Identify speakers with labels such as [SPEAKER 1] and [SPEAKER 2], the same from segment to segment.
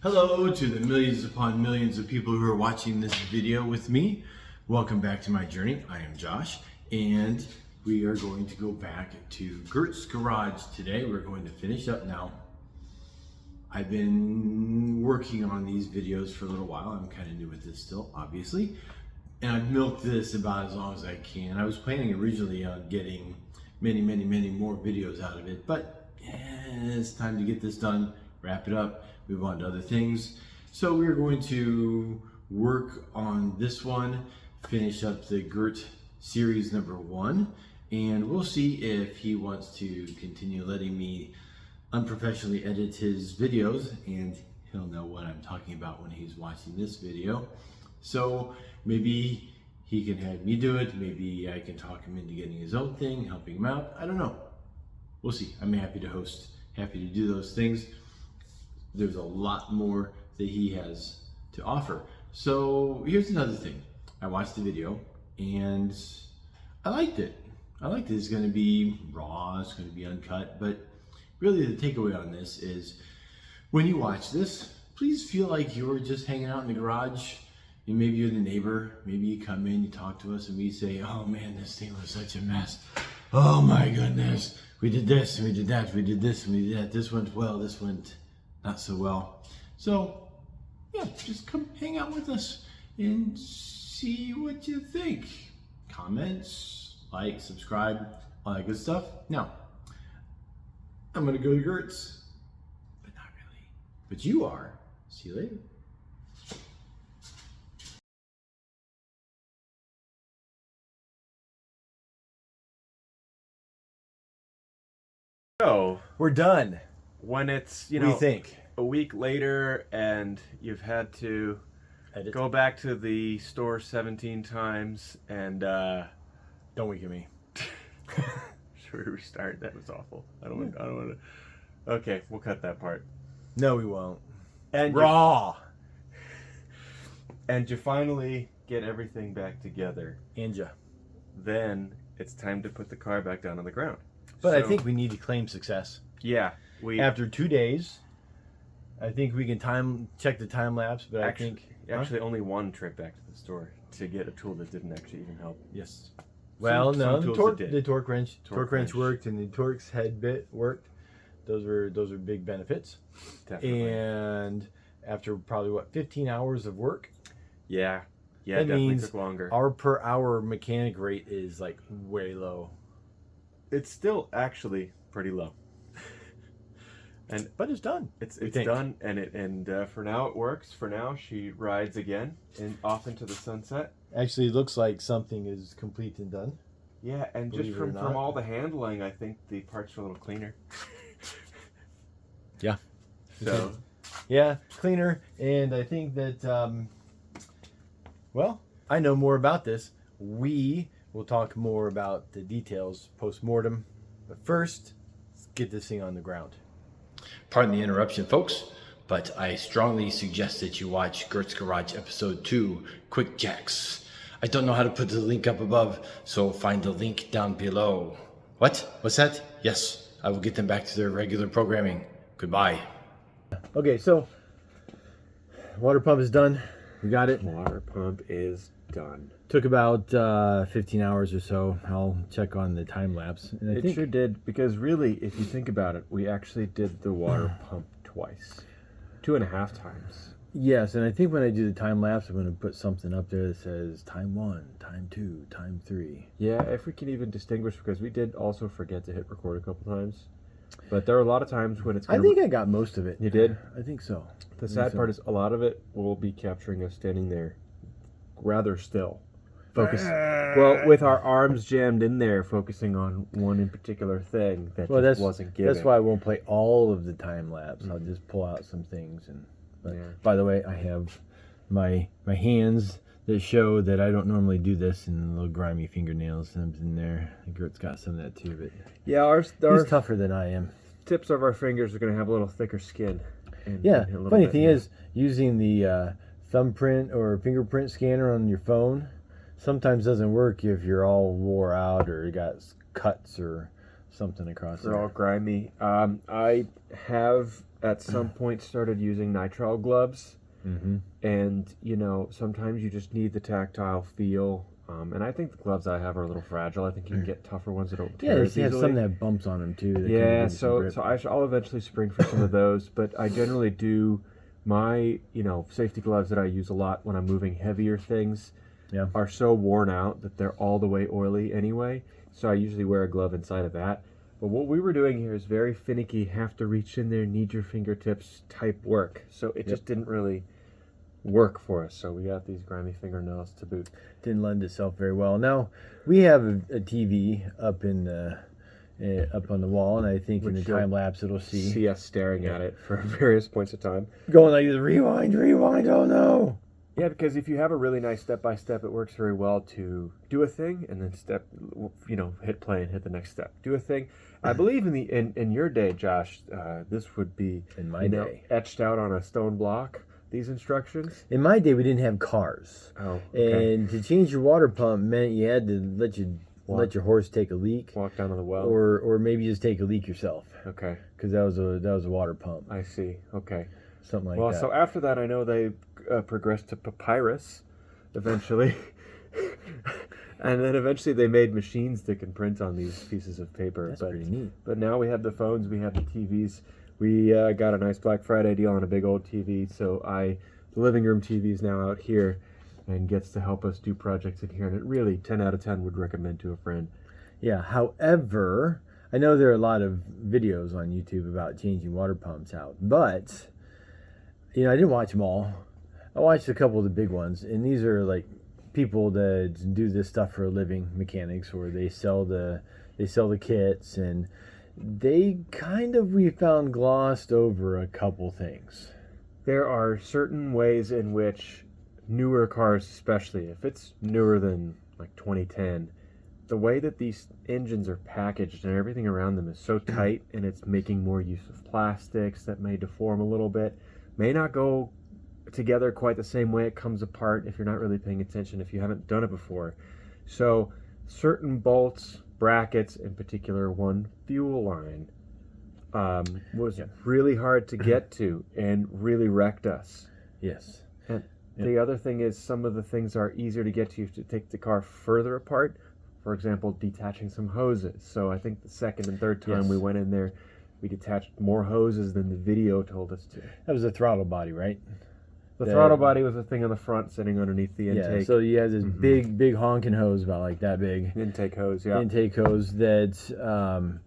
[SPEAKER 1] Hello to the millions upon millions of people who are watching this video with me. Welcome back to my journey. I am Josh, and we are going to go back to Gert's garage today. We're going to finish up now. I've been working on these videos for a little while. I'm kind of new at this still, obviously. And I've milked this about as long as I can. I was planning originally on getting many more videos out of it, but it's time to get this done, wrap it up, move on to other things. So we're going to work on this one, finish up the Gert series number 1, and we'll see if he wants to continue letting me unprofessionally edit his videos, and he'll know what I'm talking about when he's watching this video. So maybe he can have me do it, maybe I can talk him into getting his own thing, helping him out. I don't know. We'll see. I'm happy to host, happy to do those things. There's a lot more that he has to offer. So here's another thing. I watched the video and I liked it. It's going to be raw, it's going to be uncut, but really the takeaway on this is when you watch this, please feel like you're just hanging out in the garage. And maybe you're the neighbor, maybe you come in, you talk to us, and we say, oh man, this thing was such a mess. Oh my goodness, we did this and we did that, we did this and we did that. This went well, this went not so well. So yeah, just come hang out with us and see what you think. Comments, like, subscribe, all that good stuff. Now, I'm gonna go to Gert's, but not really. But you are. See you later.
[SPEAKER 2] So
[SPEAKER 1] We're done.
[SPEAKER 2] when it's,
[SPEAKER 1] What do you think?
[SPEAKER 2] a week later and you've had to go back to the store 17 times and
[SPEAKER 1] Don't wink at me.
[SPEAKER 2] should we restart? That was awful. I don't want to. Okay, we'll cut that part.
[SPEAKER 1] No, we won't.
[SPEAKER 2] And
[SPEAKER 1] Raw.
[SPEAKER 2] and you finally get everything back together.
[SPEAKER 1] Anja.
[SPEAKER 2] Then it's time to put the car back down on the ground.
[SPEAKER 1] But I
[SPEAKER 2] So,
[SPEAKER 1] think we need to claim success.
[SPEAKER 2] yeah, we
[SPEAKER 1] After 2 days, I think we can check the time lapse, but
[SPEAKER 2] actually,
[SPEAKER 1] I think
[SPEAKER 2] only one trip back to the store to get a tool that didn't actually even help.
[SPEAKER 1] yes. Well,
[SPEAKER 2] Some
[SPEAKER 1] no,
[SPEAKER 2] tools it did.
[SPEAKER 1] the torque wrench
[SPEAKER 2] wrench.
[SPEAKER 1] worked, and the Torque's head bit worked. Those were big benefits.
[SPEAKER 2] Definitely.
[SPEAKER 1] And after probably 15 hours of work,
[SPEAKER 2] Yeah, it
[SPEAKER 1] that
[SPEAKER 2] definitely
[SPEAKER 1] means
[SPEAKER 2] took longer.
[SPEAKER 1] our per hour mechanic rate is like way low.
[SPEAKER 2] It's still actually pretty low,
[SPEAKER 1] But it's done.
[SPEAKER 2] it's
[SPEAKER 1] we think.
[SPEAKER 2] done, and for now it works. For now, she rides again and off into the sunset.
[SPEAKER 1] Actually, it looks like something is complete and done.
[SPEAKER 2] Yeah, and
[SPEAKER 1] Believe
[SPEAKER 2] just
[SPEAKER 1] it or
[SPEAKER 2] from
[SPEAKER 1] not.
[SPEAKER 2] all the handling, I think the parts are a little cleaner.
[SPEAKER 1] Yeah.
[SPEAKER 2] So
[SPEAKER 1] Yeah, cleaner, and I think that, well, I know more about this. We will talk more about the details post-mortem, but first, let's get this thing on the ground. Pardon the interruption, folks, but I strongly suggest that you watch Gert's Garage Episode 2, Quick Jacks. I don't know how to put the link up above, so find the link down below. What? What's that? Yes, I will get them back to their regular programming. Goodbye. Okay, so water pump is done. We got it.
[SPEAKER 2] water pump is done.
[SPEAKER 1] Took about 15 hours or so. I'll check on the time lapse. And I
[SPEAKER 2] It
[SPEAKER 1] think
[SPEAKER 2] sure did, because really, if you think about it, we actually did the water pump twice, 2.5 times.
[SPEAKER 1] yes, and I think when I do the time lapse, I'm going to put something up there that says time 1, time 2, time 3.
[SPEAKER 3] Yeah, if we can even distinguish, because we did also forget to hit record a couple times. But there are a lot of times when it's
[SPEAKER 1] I think I got most of it.
[SPEAKER 3] You did?
[SPEAKER 1] I think so.
[SPEAKER 3] the sad part is a lot of it will be capturing us standing there rather still. Well, with our arms jammed in there, focusing on one in particular thing that wasn't given.
[SPEAKER 1] That's why I won't play all of the time lapse. I'll just pull out some things. But by the way, I have my hands that show that I don't normally do this, and little grimy fingernails in there. Gert's got some of that too, but
[SPEAKER 3] Yeah,
[SPEAKER 1] he's tougher than I am.
[SPEAKER 3] tips of our fingers are going to have a little thicker skin.
[SPEAKER 1] Yeah, funny thing is, using the thumbprint or fingerprint scanner on your phone sometimes doesn't work if you're all wore out or you got cuts or something across
[SPEAKER 3] They're
[SPEAKER 1] there.
[SPEAKER 3] all grimy. I have at some point started using nitrile gloves.
[SPEAKER 4] Mm-hmm.
[SPEAKER 3] And, you know, sometimes you just need the tactile feel. And I think the gloves I have are a little fragile. I think you can get tougher ones that don't tear as
[SPEAKER 4] they have
[SPEAKER 3] easily.
[SPEAKER 4] some that have bumps on them, too. That
[SPEAKER 3] Yeah, so I'll eventually spring for some of those. But I generally do my, you know, safety gloves that I use a lot when I'm moving heavier things are so worn out that they're all the way oily anyway. So I usually wear a glove inside of that. But what we were doing here is very finicky, have to reach in there, need your fingertips type work. So it just didn't really work for us. So we got these grimy fingernails to boot.
[SPEAKER 4] Didn't lend itself very well. Now, we have a TV up in up on the wall, and I think in the time lapse it'll see
[SPEAKER 3] us staring at it for various points of time.
[SPEAKER 4] going like this, rewind, oh no.
[SPEAKER 3] Yeah, because if you have a really nice step-by-step, it works very well to do a thing and then hit play and hit the next step. Do a thing. I believe in your day, Josh, this would be
[SPEAKER 4] in my day
[SPEAKER 3] etched out on a stone block. These instructions.
[SPEAKER 4] In my day, we didn't have cars.
[SPEAKER 3] Oh, okay.
[SPEAKER 4] And to change your water pump meant you had to let your horse take a leak,
[SPEAKER 3] walk down to the well,
[SPEAKER 4] or maybe just take a leak yourself.
[SPEAKER 3] Okay.
[SPEAKER 4] Because that was a water pump.
[SPEAKER 3] I see. Okay.
[SPEAKER 4] Something like that.
[SPEAKER 3] Well, so after that, I know they progressed to papyrus, eventually, and then eventually they made machines that can print on these pieces of paper.
[SPEAKER 4] That's pretty neat.
[SPEAKER 3] But now we have the phones, we have the TVs. We got a nice Black Friday deal on a big old TV, so the living room TV is now out here and gets to help us do projects in here, and it really 10 out of 10 would recommend to a friend.
[SPEAKER 4] Yeah, however, I know there are a lot of videos on YouTube about changing water pumps out, but, you know, I didn't watch them all. I watched a couple of the big ones, and these are like people that do this stuff for a living, mechanics, or they sell the kits, and they we found glossed over a couple things.
[SPEAKER 3] There are certain ways in which newer cars, especially if it's newer than like 2010, the way that these engines are packaged and everything around them is so tight, and it's making more use of plastics that may deform a little bit, may not go together quite the same way. It comes apart if you're not really paying attention, if you haven't done it before. So certain bolts, brackets, in particular one fuel line, was really hard to get to and really wrecked us.
[SPEAKER 4] Yes.
[SPEAKER 3] And the other thing is, some of the things are easier to get to. You have to take the car further apart. For example, detaching some hoses. So I think the second and third time we went in there, we detached more hoses than the video told us to.
[SPEAKER 4] That was the throttle body, right?
[SPEAKER 3] The throttle body was a thing on the front sitting underneath the intake.
[SPEAKER 4] Yeah, so you had this big honking hose, about like that big.
[SPEAKER 3] Intake hose, yeah.
[SPEAKER 4] Intake hose that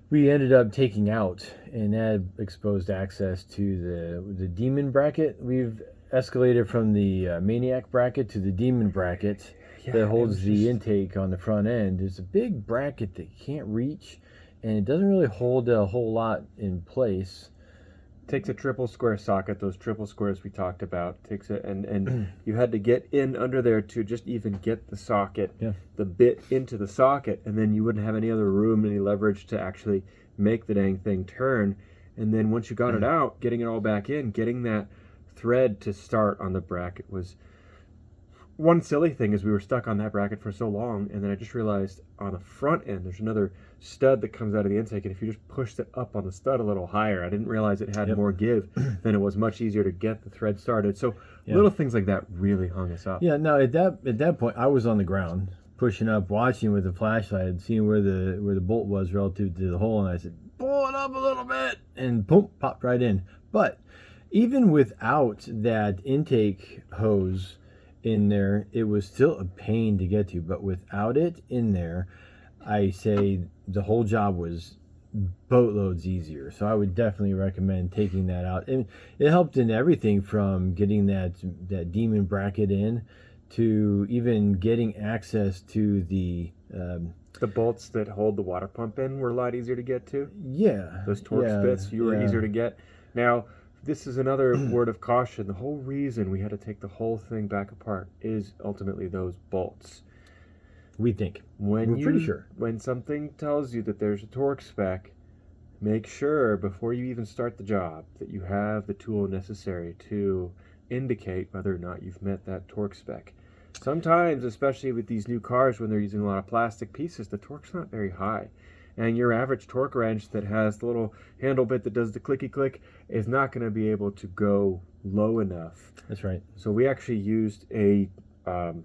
[SPEAKER 4] we ended up taking out, and that exposed access to the Demon bracket. We've escalated from the Maniac bracket to the Demon bracket that holds the intake on the front end. It's a big bracket that you can't reach, and it doesn't really hold a whole lot in place.
[SPEAKER 3] Takes a triple square socket, those triple squares we talked about. Takes it, and you had to get in under there to just even get the socket, the bit into the socket, and then you wouldn't have any other room, any leverage to actually make the dang thing turn. And then once you got it out, getting it all back in, getting that thread to start on the bracket was one silly thing, is we were stuck on that bracket for so long, and then I just realized on the front end there's another stud that comes out of the intake, and if you just pushed it up on the stud a little higher, I didn't realize it had more give, then it was much easier to get the thread started. So little things like that really hung us up.
[SPEAKER 4] Yeah, no, at that point I was on the ground pushing up, watching with the flashlight, seeing where the bolt was relative to the hole, and I said, pull it up a little bit, and boom, popped right in. But even without that intake hose in there, it was still a pain to get to. But without it in there, I say the whole job was boatloads easier. So I would definitely recommend taking that out. And it helped in everything from getting that Demon bracket in to even getting access to the
[SPEAKER 3] bolts that hold the water pump in were a lot easier to get to.
[SPEAKER 4] Yeah.
[SPEAKER 3] Those torque spits, you were easier to get. Now, this is another word of caution. The whole reason we had to take the whole thing back apart is ultimately those bolts.
[SPEAKER 4] We think.
[SPEAKER 3] We're
[SPEAKER 4] pretty sure.
[SPEAKER 3] When something tells you that there's a torque spec, make sure before you even start the job that you have the tool necessary to indicate whether or not you've met that torque spec. Sometimes, especially with these new cars, when they're using a lot of plastic pieces, the torque's not very high.
[SPEAKER 2] And your average torque wrench that has the little handle bit that does the clicky click is not going to be able to go low enough.
[SPEAKER 4] That's right.
[SPEAKER 2] So we actually used a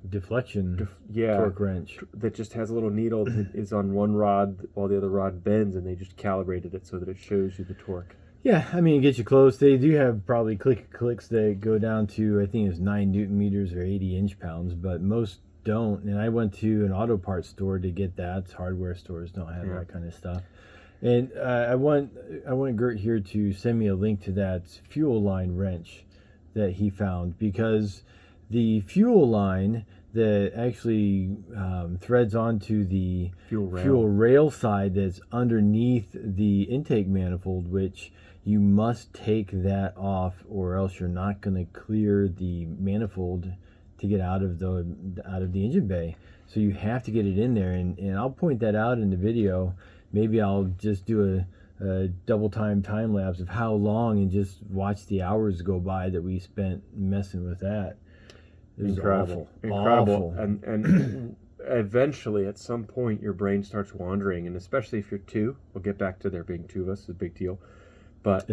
[SPEAKER 4] Deflection
[SPEAKER 2] yeah,
[SPEAKER 4] torque wrench.
[SPEAKER 2] that just has a little needle that is on one rod while the other rod bends, and they just calibrated it so that it shows you the torque.
[SPEAKER 4] Yeah, I mean, it gets you close. They do have probably clicks that go down to, I think it's 9 Newton meters or 80 inch-pounds, but most don't. And I went to an auto parts store to get that. Hardware stores don't have that kind of stuff. And I want Gert here to send me a link to that fuel line wrench that he found, because the fuel line that actually threads onto the fuel rail side that's underneath the intake manifold, which you must take that off or else you're not going to clear the manifold to get out of the engine bay. So you have to get it in there, and I'll point that out in the video. Maybe I'll just do a double time lapse of how long and just watch the hours go by that we spent messing with that. It was
[SPEAKER 2] Incredible. And eventually, at some point, your brain starts wandering, and especially if you're two, we'll get back to there being two of us, it's a big deal. But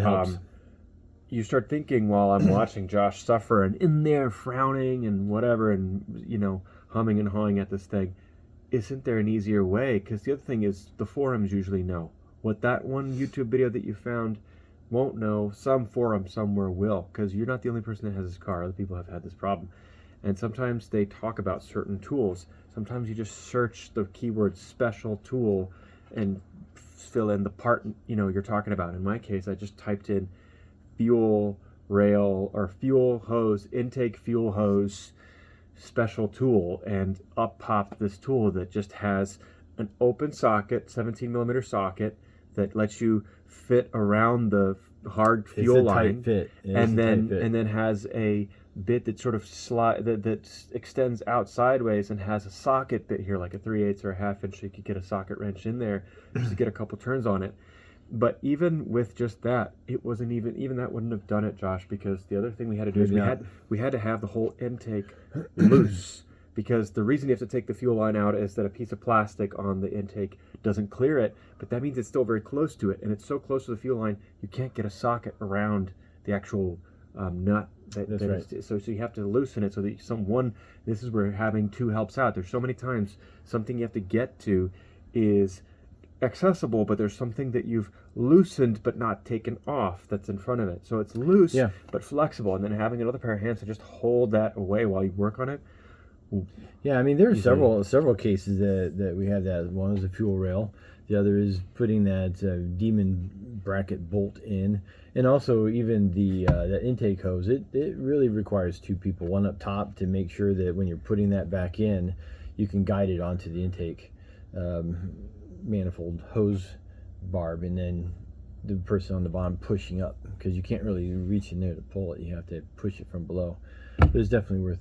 [SPEAKER 2] you start thinking while I'm watching Josh suffer and in there frowning and whatever, and humming and hawing at this thing. Isn't there an easier way? Because the other thing is, the forums usually know what that one YouTube video that you found won't know. Some forum somewhere will, because you're not the only person that has this car. Other people have had this problem. And sometimes they talk about certain tools. Sometimes you just search the keyword special tool and fill in the part you're talking about. In my case, I just typed in fuel rail or fuel hose, intake fuel hose special tool, and up popped this tool that just has an open socket, 17 millimeter socket that lets you fit around the hard fuel line.
[SPEAKER 4] Tight fit.
[SPEAKER 2] And then has a bit that sort of that extends out sideways and has a socket bit here, like a 3/8 or a 1/2 inch. So you could get a socket wrench in there just to get a couple turns on it. But even with just that, it wasn't even that wouldn't have done it, Josh, because the other thing we had to do is we had to have the whole intake loose, because the reason you have to take the fuel line out is that a piece of plastic on the intake doesn't clear it, but that means it's still very close to it, and it's so close to the fuel line you can't get a socket around the actual nut.
[SPEAKER 4] That's right.
[SPEAKER 2] So you have to loosen it so that this is where having two helps out. There's so many times something you have to get to is accessible, but there's something that you've loosened but not taken off that's in front of it. So it's loose but flexible, and then having another pair of hands to just hold that away while you work on it.
[SPEAKER 4] Yeah, I mean, there are several cases that we have that. One is a fuel rail. The other is putting that demon bracket bolt in, and also even the that intake hose. It really requires two people, one up top to make sure that when you're putting that back in, you can guide it onto the intake manifold hose barb, and then the person on the bottom pushing up, because you can't really reach in there to pull it. You have to push it from below. But it's definitely worth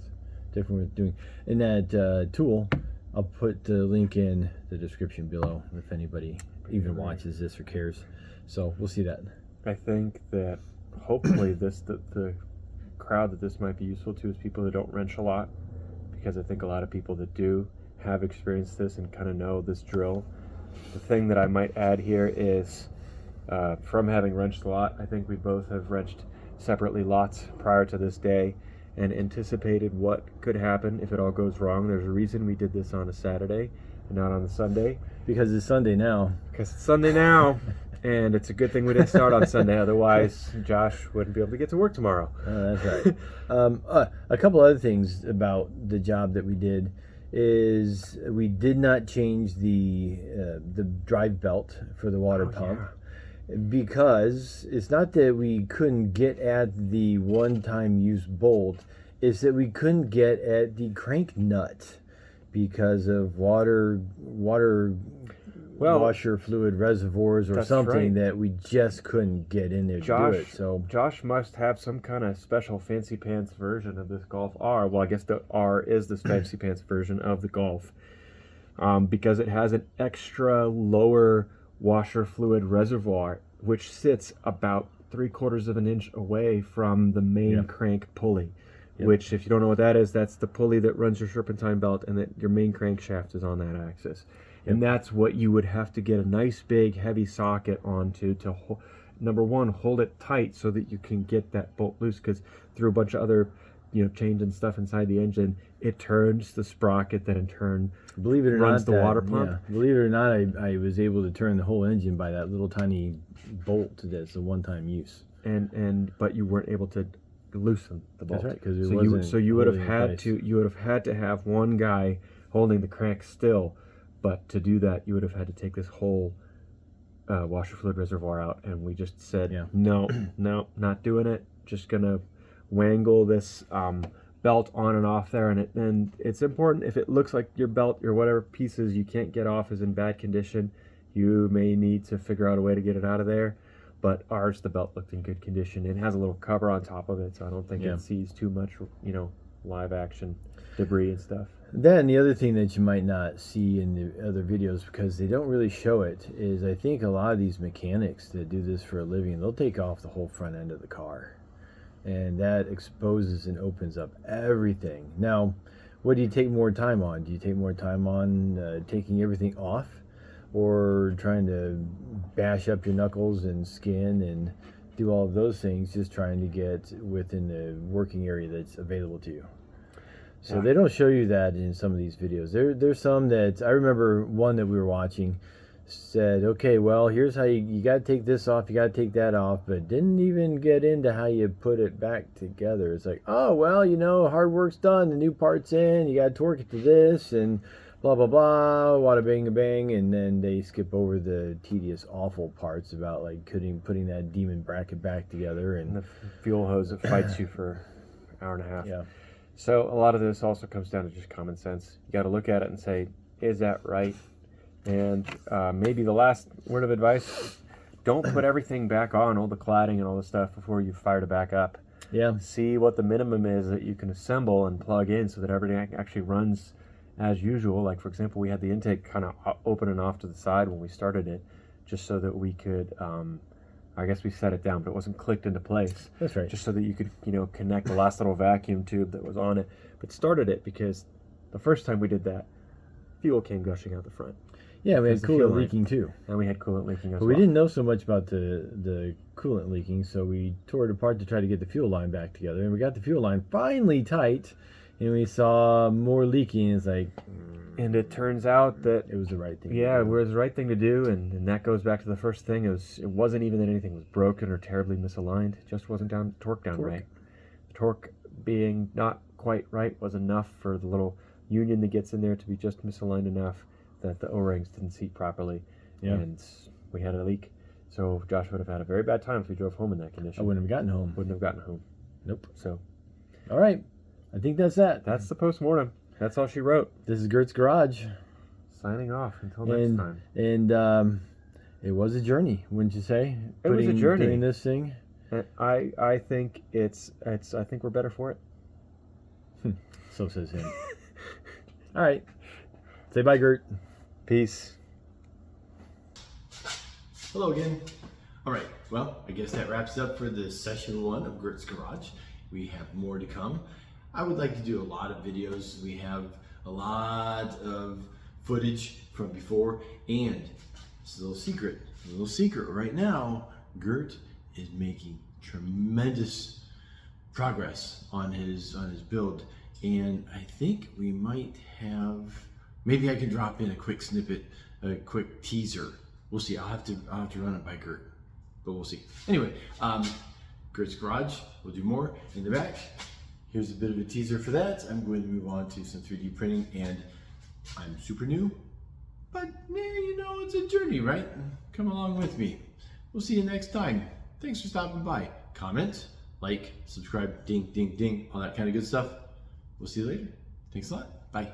[SPEAKER 4] doing. And that tool, I'll put the link in the description below if anybody even watches this or cares. So we'll see that.
[SPEAKER 2] I think that hopefully the crowd that this might be useful to is people who don't wrench a lot, because I think a lot of people that do have experienced this and kind of know this drill. The thing that I might add here is from having wrenched a lot, I think we both have wrenched separately lots prior to this day and anticipated what could happen if it all goes wrong. There's a reason we did this on a Saturday and not on the Sunday.
[SPEAKER 4] Because it's Sunday now.
[SPEAKER 2] Because it's Sunday now, and it's a good thing we didn't start on Sunday. Otherwise, Josh wouldn't be able to get to work tomorrow.
[SPEAKER 4] That's right. A couple other things about the job that we did is we did not change the drive belt for the water pump. Because it's not that we couldn't get at the one-time use bolt, it's that we couldn't get at the crank nut because of washer fluid reservoirs or something that we just couldn't get in there to do it. So
[SPEAKER 2] Josh must have some kind of special fancy pants version of this Golf R. Well, I guess the R is the fancy pants version of the Golf, because it has an extra lower washer fluid reservoir, which sits about 3/4 of an inch away from the main crank pulley. Which, if you don't know what that is, that's the pulley that runs your serpentine belt, and that your main crankshaft is on that axis.
[SPEAKER 3] And that's what you would have to get a nice big heavy socket onto to number one, hold it tight so that you can get that bolt loose, because through a bunch of other chains and stuff inside the engine, it turns the sprocket that in turn runs the water pump.
[SPEAKER 4] Yeah. Believe it or not, I was able to turn the whole engine by that little tiny bolt that's a one-time use.
[SPEAKER 3] But you weren't able to loosen the bolt.
[SPEAKER 4] That's right, because
[SPEAKER 3] you would have had to have one guy holding the crank still, but to do that you would have had to take this whole washer fluid reservoir out, and we just said no, not doing it. Just gonna wangle this belt on and off there, and it's important, if it looks like your belt or whatever pieces you can't get off is in bad condition, you may need to figure out a way to get it out of there. But ours, the belt looked in good condition. It has a little cover on top of it, so I don't think it sees too much live action debris and stuff.
[SPEAKER 4] Then the other thing that you might not see in the other videos, because they don't really show it, is I think a lot of these mechanics that do this for a living, they'll take off the whole front end of the car, and that exposes and opens up everything. Now, what do you take more time on? Do you take more time on taking everything off, or trying to bash up your knuckles and skin and do all of those things, just trying to get within the working area that's available to you? So they don't show you that in some of these videos. There's some that, I remember one that we were watching said, okay, well, here's how you got to take this off, you got to take that off, but didn't even get into how you put it back together. It's like, oh, well, hard work's done, the new part's in, you got to torque it to this, and blah, blah, blah, wada bang, bang, and then they skip over the tedious, awful parts about like putting that demon bracket back together. And
[SPEAKER 3] the fuel hose that fights you for an hour and a half.
[SPEAKER 4] Yeah.
[SPEAKER 3] So a lot of this also comes down to just common sense. You got to look at it and say, is that right? And maybe the last word of advice, don't put everything back on, all the cladding and all the stuff, before you fire it back up.
[SPEAKER 4] Yeah.
[SPEAKER 3] See what the minimum is that you can assemble and plug in so that everything actually runs as usual. Like, for example, we had the intake kind of open and off to the side when we started it, just so that we could, I guess we set it down, but it wasn't clicked into place.
[SPEAKER 4] That's right.
[SPEAKER 3] Just so that you could, connect the last little vacuum tube that was on it. But started it because the first time we did that, fuel came gushing out the front.
[SPEAKER 4] Yeah, we had coolant leaking too.
[SPEAKER 3] And we had coolant leaking as well.
[SPEAKER 4] But we didn't know so much about the coolant leaking, so we tore it apart to try to get the fuel line back together. And we got the fuel line finally tight, and we saw more leaking. It's like,
[SPEAKER 3] and it turns out that
[SPEAKER 4] it was the right thing.
[SPEAKER 3] Yeah, it was the right thing to do, and that goes back to the first thing. It wasn't even that anything was broken or terribly misaligned. It just wasn't torque down right. The torque being not quite right was enough for the little union that gets in there to be just misaligned enough that the O-rings didn't seat properly, and we had a leak. So Josh would have had a very bad time if we drove home in that condition.
[SPEAKER 4] I wouldn't have gotten home.
[SPEAKER 3] Wouldn't have gotten home.
[SPEAKER 4] Nope.
[SPEAKER 3] So,
[SPEAKER 4] all right, I think that's that.
[SPEAKER 3] That's the post-mortem. That's all she wrote.
[SPEAKER 4] This is Gert's Garage.
[SPEAKER 3] Signing off until next time.
[SPEAKER 4] And it was a journey, wouldn't you say?
[SPEAKER 3] It was a journey.
[SPEAKER 4] Doing this thing.
[SPEAKER 3] And I think I think we're better for it.
[SPEAKER 4] So says him. All right. Say bye, Gert.
[SPEAKER 3] Peace.
[SPEAKER 1] Hello again. All right, well, I guess that wraps up for the session 1 of Gert's Garage. We have more to come. I would like to do a lot of videos. We have a lot of footage from before, and it's a little secret right now. Gert is making tremendous progress on his build, and I think we might have, maybe I can drop in a quick snippet, a quick teaser. We'll see. I'll have to run it by Gert, but we'll see. Anyway, Gert's Garage, we'll do more in the back. Here's a bit of a teaser for that. I'm going to move on to some 3D printing, and I'm super new, but it's a journey, right? Come along with me. We'll see you next time. Thanks for stopping by. Comment, like, subscribe, ding, ding, ding, all that kind of good stuff. We'll see you later. Thanks a lot. Bye.